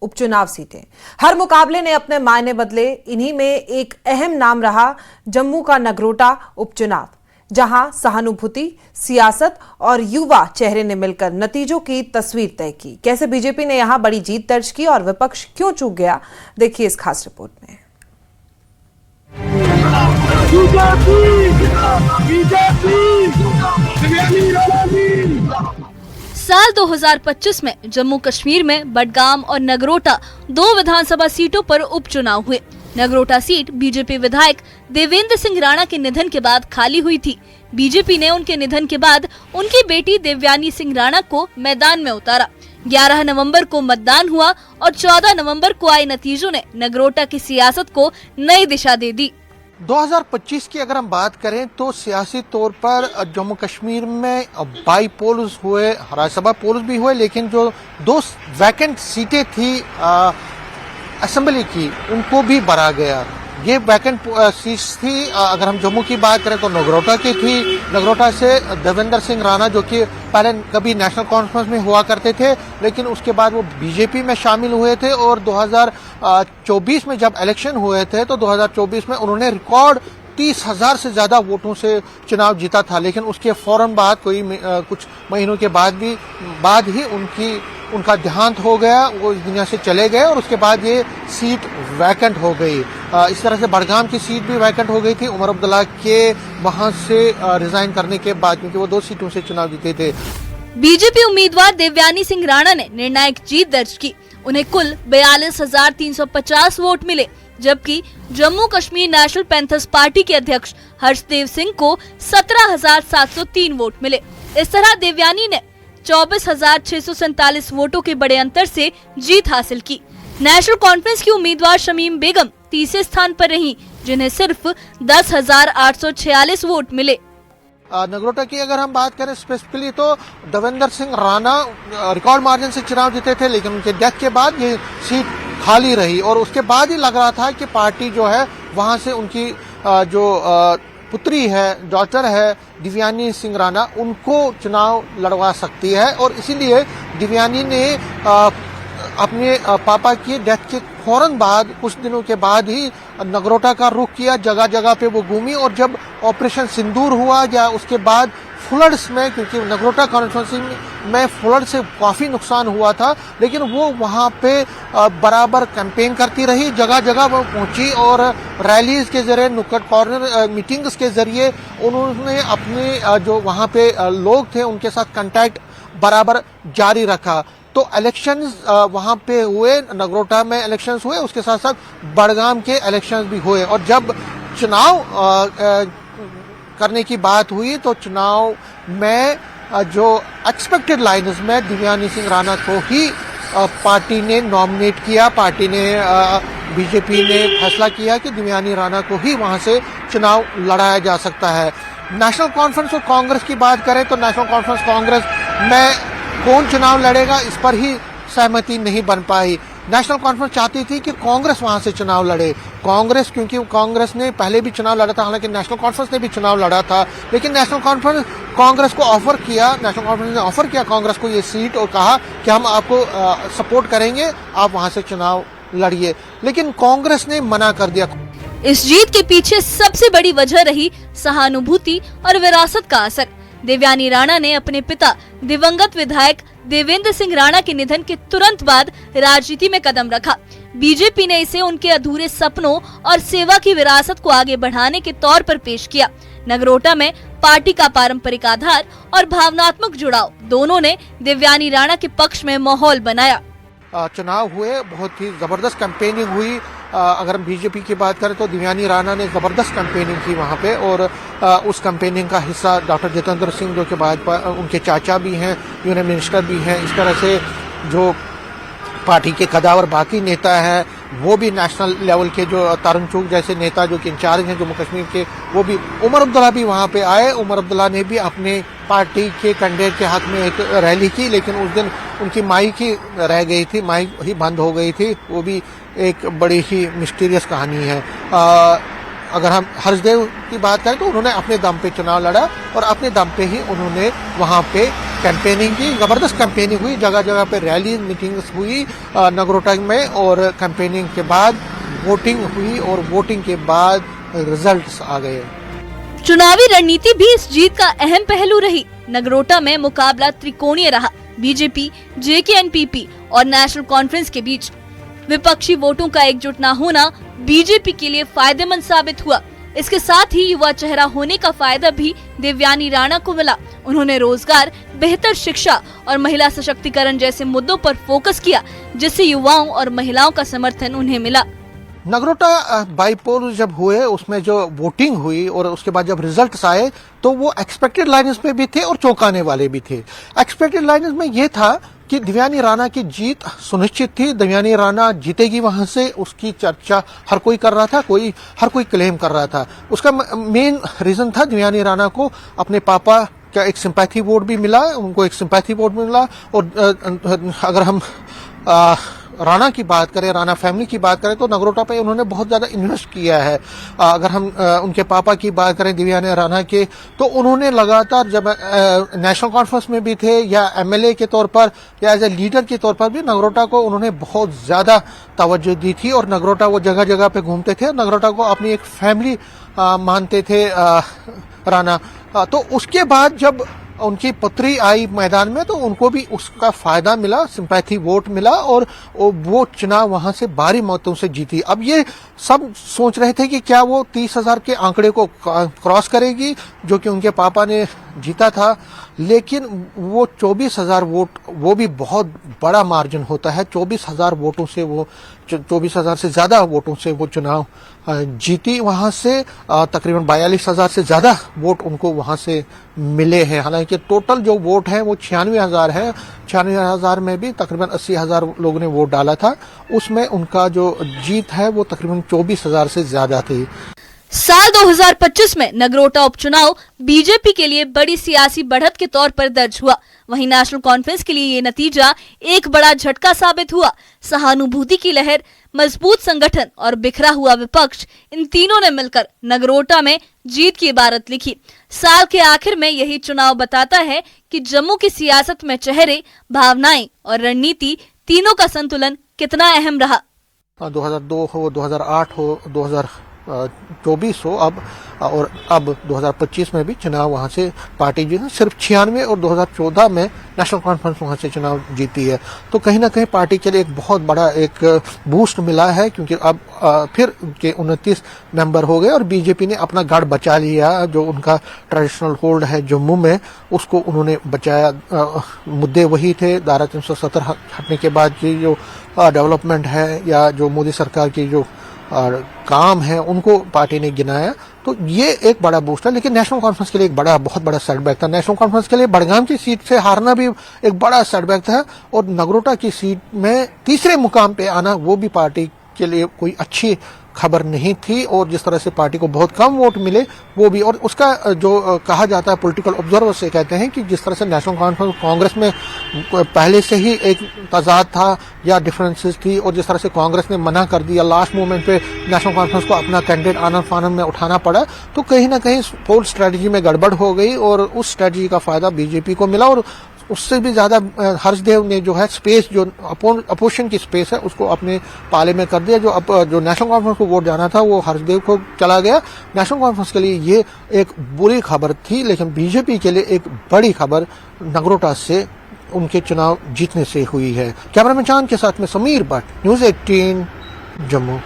उपचुनाव सीटें, हर मुकाबले ने अपने मायने बदले। इन्हीं में एक अहम नाम रहा जम्मू का नगरोटा उपचुनाव, जहां सहानुभूति, सियासत और युवा चेहरे ने मिलकर नतीजों की तस्वीर तय की। कैसे बीजेपी ने यहां बड़ी जीत दर्ज की और विपक्ष क्यों चूक गया, देखिए इस खास रिपोर्ट में। साल 2025 में जम्मू कश्मीर में बडगाम और नगरोटा दो विधानसभा सीटों पर उपचुनाव हुए। नगरोटा सीट बीजेपी विधायक देवेंद्र सिंह राणा के निधन के बाद खाली हुई थी। बीजेपी ने उनके निधन के बाद उनकी बेटी देवयानी सिंह राणा को मैदान में उतारा। 11 नवंबर को मतदान हुआ और 14 नवंबर को आए नतीजों ने नगरोटा की सियासत को नई दिशा दे दी। 2025 की अगर हम बात करें तो सियासी तौर पर जम्मू कश्मीर में बाई पोल्स हुए, राज्यसभा पोल्स भी हुए, लेकिन जो दो वैकेंट सीटें थी असेंबली की, उनको भी भरा गया। ये वैकेंट सीट्स थी, अगर हम जम्मू की बात करें तो नगरोटा की थी। नगरोटा से देवेंद्र सिंह राणा, जो कि पहले कभी नेशनल कॉन्फ्रेंस में हुआ करते थे, लेकिन उसके बाद वो बीजेपी में शामिल हुए थे और 2024 में जब इलेक्शन हुए थे तो 2024 में उन्होंने रिकॉर्ड 30,000 से ज्यादा वोटों से चुनाव जीता था। लेकिन उसके फौरन बाद कुछ महीनों के बाद ही उनका देहांत हो गया, वो इस दुनिया से चले गए और उसके बाद ये सीट वैकेंट हो गई। इस तरह से बडगाम की सीट भी वैकेंट हो गई थी उमर अब्दुल्ला के वहां से रिजाइन करने के बाद, क्योंकि वो 2 सीटों से चुनाव जीते थे। बीजेपी उम्मीदवार देवयानी सिंह राणा ने निर्णायक जीत दर्ज की। उन्हें कुल 42,350 वोट मिले, जबकि Jammu Kashmir national panthers party के अध्यक्ष हर्षदेव सिंह को 17,703 वोट मिले। इस तरह देवयानी ने 24,647 वोटों के बड़े अंतर से जीत हासिल की। नेशनल कॉन्फ्रेंस की उम्मीदवार शमीम बेगम तीसरे स्थान पर रहीं, जिन्हें सिर्फ 10,846 वोट मिले। नगरोटा की अगर हम बात करें स्पेसिफिकली तो देवेंद्र सिंह राणा रिकॉर्ड मार्जिन से चुनाव जीते थे, लेकिन उनके डेथ के बाद ये सीट खाली रही और उसके बाद ही लग रहा था कि पार्टी जो है वहां से उनकी जो पुत्री है, डॉटर है देवयानी सिंह राणा, उनको चुनाव लड़वा सकती है। और इसीलिए देवयानी ने अपने पापा की डेथ के फौरन बाद, कुछ दिनों के बाद ही नगरोटा का रुख किया। जगह जगह पे वो घूमी और जब ऑपरेशन सिंदूर हुआ या उसके बाद फ्लड्स में, क्योंकि नगरोटा कॉन्स्टिट्यूंसी में फ्लड से काफी नुकसान हुआ था, लेकिन वो वहां पे बराबर कैंपेन करती रही। जगह जगह वो पहुंची और रैलीज के जरिए, नुक्कड़ कॉर्नर मीटिंग्स के जरिए उन्होंने अपने जो वहां पे लोग थे उनके साथ कांटेक्ट बराबर जारी रखा। तो इलेक्शंस वहां पे हुए, नगरोटा में इलेक्शंस हुए, उसके साथ साथ बडगाम के इलेक्शंस भी हुए। और जब चुनाव करने की बात हुई तो चुनाव में जो एक्सपेक्टेड लाइन्स में देवयानी सिंह राणा को ही पार्टी ने नॉमिनेट किया। पार्टी ने, बीजेपी ने फैसला किया कि देवयानी राणा को ही वहां से चुनाव लड़ाया जा सकता है। नेशनल कॉन्फ्रेंस और कांग्रेस की बात करें तो नेशनल कॉन्फ्रेंस कांग्रेस में कौन चुनाव लड़ेगा, इस पर ही सहमति नहीं बन पाई। नेशनल कॉन्फ्रेंस चाहती थी कि कांग्रेस वहां से चुनाव लड़े। कांग्रेस, क्योंकि कांग्रेस ने पहले भी चुनाव लड़ा था, हालांकि नेशनल कॉन्फ्रेंस ने भी चुनाव लड़ा था, लेकिन नेशनल कॉन्फ्रेंस कांग्रेस को ऑफर किया, नेशनल कॉन्फ्रेंस ने ऑफर किया कांग्रेस को ये सीट और कहा कि हम आपको सपोर्ट करेंगे, आप वहां से चुनाव लड़िए, लेकिन कांग्रेस ने मना कर दिया। इस जीत के पीछे सबसे बड़ी वजह रही सहानुभूति और विरासत का असर। देवयानी राणा ने अपने पिता दिवंगत विधायक देवेंद्र सिंह राणा के निधन के तुरंत बाद राजनीति में कदम रखा। बीजेपी ने इसे उनके अधूरे सपनों और सेवा की विरासत को आगे बढ़ाने के तौर पर पेश किया। नगरोटा में पार्टी का पारंपरिक आधार और भावनात्मक जुड़ाव दोनों ने देवयानी राणा के पक्ष में माहौल बनाया। चुनाव हुए, बहुत ही जबरदस्त कैंपेनिंग हुई। अगर हम बीजेपी की बात करें तो देवयानी राणा ने जबरदस्त कैंपेनिंग की वहां पे और उस कैंपेनिंग का हिस्सा डॉक्टर जितेंद्र सिंह, जो के बाद उनके चाचा भी हैं, यूनियन मिनिस्टर भी हैं। इस तरह से जो पार्टी के कदावर बाकी नेता हैं, वो भी नेशनल लेवल के, जो तारुण चूक जैसे नेता जो कि इंचार्ज हैं जम्मू कश्मीर के, वो भी, उमर अब्दुल्ला भी वहां पे आए। उमर अब्दुल्ला ने भी अपने पार्टी के कैंडिडेट के हक में एक रैली की, लेकिन उस दिन उनकी माइक ही रह गई थी, माइक ही बंद हो गई थी। वो भी एक बड़ी ही मिस्टीरियस कहानी है। अगर हम हर्षदेव की बात करें तो उन्होंने अपने दम पे चुनाव लड़ा और अपने दम पे ही उन्होंने वहां पे कैंपेनिंग की, जबरदस्त कैंपेनिंग हुई, जगह जगह पे रैली मीटिंग्स हुई नगरोटा में, और कैंपेनिंग के बाद वोटिंग हुई और वोटिंग के बाद रिजल्ट्स आ गए। चुनावी रणनीति भी इस जीत का अहम पहलू रही। नगरोटा में मुकाबला त्रिकोणीय रहा, बीजेपी, जेकेएनपीपी और नेशनल कॉन्फ्रेंस के बीच। विपक्षी वोटों का एकजुट न होना बीजेपी के लिए फायदेमंद साबित हुआ। इसके साथ ही युवा चेहरा होने का फायदा भी देवयानी राणा को मिला। उन्होंने रोजगार, बेहतर शिक्षा और महिला सशक्तिकरण जैसे मुद्दों पर फोकस किया, जिससे युवाओं और महिलाओं का समर्थन उन्हें मिला। नगरोटा बाईपोल जब हुए, उसमें जो वोटिंग हुई और उसके बाद जब रिजल्ट्स आए तो वो एक्सपेक्टेड लाइन्स में भी थे और चौंकाने वाले भी थे। एक्सपेक्टेड लाइन्स में ये था कि देवयानी राणा की जीत सुनिश्चित थी, देवयानी राणा जीतेगी वहां से, उसकी चर्चा हर कोई कर रहा था, हर कोई क्लेम कर रहा था। उसका मेन रीजन था देवयानी राणा को अपने पापा का एक सिंपैथी वोट भी मिला, उनको एक सिंपैथी वोट मिला। और अगर हम राणा की बात करें, राणा फैमिली की बात करें, तो नगरोटा पे उन्होंने बहुत ज्यादा इन्वेस्ट किया है। अगर हम उनके पापा की बात करें देवयानी राणा के, तो उन्होंने लगातार जब नेशनल कॉन्फ्रेंस में भी थे या एमएलए के तौर पर या एज ए लीडर के तौर पर भी नगरोटा को उन्होंने बहुत ज्यादा तवज्जो दी थी और नगरोटा वो जगह जगह पे घूमते थे। नगरोटा को अपनी एक फैमिली मानते थे राणा। तो उसके बाद जब उनकी पुत्री आई मैदान में तो उनको भी उसका फायदा मिला, सिंपैथी वोट मिला और वो चुनाव वहां से भारी मतों से जीती। अब ये सब सोच रहे थे कि क्या वो 30,000 के आंकड़े को क्रॉस करेगी जो कि उनके पापा ने जीता था, लेकिन वो 24,000 वोट, वो भी बहुत बड़ा मार्जिन होता है। 24,000 वोटों से वो 24,000 से ज्यादा वोटों से वो चुनाव जीती। वहां से तकरीबन 42,000 से ज्यादा वोट उनको वहां से मिले हैं। हालांकि टोटल जो वोट है वो 96,000 है। 96,000 में भी तकरीबन 80,000 लोगों ने वोट डाला था, उसमें उनका जो जीत है वो तकरीबन 24,000 से ज्यादा थी। साल 2025 में नगरोटा उपचुनाव बीजेपी के लिए बड़ी सियासी बढ़त के तौर पर दर्ज हुआ। वहीं नेशनल कॉन्फ्रेंस के लिए ये नतीजा एक बड़ा झटका साबित हुआ। सहानुभूति की लहर, मजबूत संगठन और बिखरा हुआ विपक्ष, इन तीनों ने मिलकर नगरोटा में जीत की इबारत लिखी। साल के आखिर में यही चुनाव बताता है कि जम्मू की सियासत में चेहरे, भावनाएं और रणनीति तीनों का संतुलन कितना अहम रहा। 2002 हो, 2008 हो, 2024 हो, अब 2025 में भी चुनाव वहां से पार्टी जो है सिर्फ 96 और 2014 में नेशनल कॉन्फ्रेंस वहां से चुनाव जीती है। तो कहीं ना कहीं पार्टी के लिए एक बहुत बड़ा एक बूस्ट मिला है, क्योंकि अब फिर के 29 मेंबर हो गए और बीजेपी ने अपना गढ़ बचा लिया। जो उनका ट्रेडिशनल होल्ड है जम्मू में, उसको उन्होंने बचाया। मुद्दे वही थे, धारा 370 हटने के बाद की जो डेवलपमेंट है या जो मोदी सरकार की जो काम है उनको पार्टी ने गिनाया। तो ये एक बड़ा बूस्ट है। लेकिन नेशनल कॉन्फ्रेंस के लिए एक बहुत बड़ा सेटबैक था। नेशनल कॉन्फ्रेंस के लिए बड़गाम की सीट से हारना भी एक बड़ा सेटबैक था और नगरोटा की सीट में तीसरे मुकाम पे आना वो भी पार्टी के लिए कोई अच्छी खबर नहीं थी। और जिस तरह से पार्टी को बहुत कम वोट मिले वो भी, और उसका जो कहा जाता है पॉलिटिकल ऑब्जर्वर से कहते हैं कि जिस तरह से नेशनल कॉन्फ्रेंस कांग्रेस में पहले से ही एक तजाद था या डिफरेंसेस थी, और जिस तरह से कांग्रेस ने मना कर दिया, लास्ट मोमेंट पे नेशनल कॉन्फ्रेंस को अपना कैंडिडेट आनंद फानंद में उठाना पड़ा, तो कहीं ना कहीं पोल स्ट्रेटजी में गड़बड़ हो गई और उस स्ट्रेटजी का फायदा बीजेपी को मिला। और उससे भी ज्यादा हर्षदेव ने जो है स्पेस, जो अपोजिशन की स्पेस है, उसको अपने पाले में कर दिया। जो नेशनल कॉन्फ्रेंस को वोट जाना था वो हर्षदेव को चला गया। नेशनल कॉन्फ्रेंस के लिए ये एक बुरी खबर थी, लेकिन बीजेपी के लिए एक बड़ी खबर नगरोटा से उनके चुनाव जीतने से हुई है। कैमरामैन चांद के साथ में समीर भट्ट, न्यूज़ 18 जम्मू।